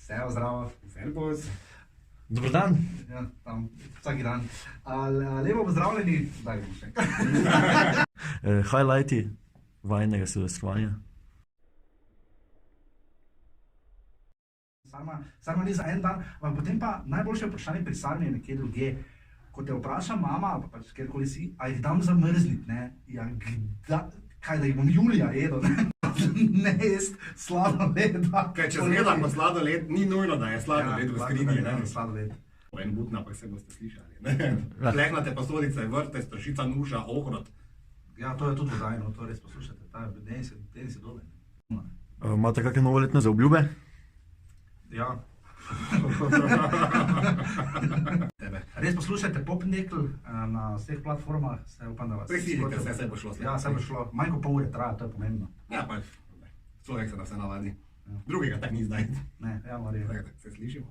Sejo, zdravo. Servus. Dober dan. Ja, tam vsak dan. Lepo pozdravljeni. Daj, še. Highlighti vajnega silvestrovanja. Sarma ni za en dan, ampak potem pa najboljše vprašanje pri Sarmi je nekje drugje. Ko te vpraša mama, ali pa kjerkoli si, a jih dam zamrznit, ne? Ja, kaj, da jih bom julija jedel, ne? Ne jest sladoleda. Kaj, če zgledamo sladoled, ni nujno, da je sladoled v skrini, ne? Sladoled. En butna, pa se boste slišali, ne? Plehnate posodice, vrte, strašica, nuša, ohrot. Ja, to je tudi vdajno, to res poslušate. Deni se dobe. Imate kakšne novoletne zaobljube? Ja. Res poslušajte Popnekl na vseh platformah, se upam, da vas... Prisilite se, bo šlo. Ja, se bo šlo. Manj kot pol ure traja, to je pomembno. Ja, pa človek se na vse navadi. Drugega tak ni zdaj. Ne, ja, Marija. Se slišimo.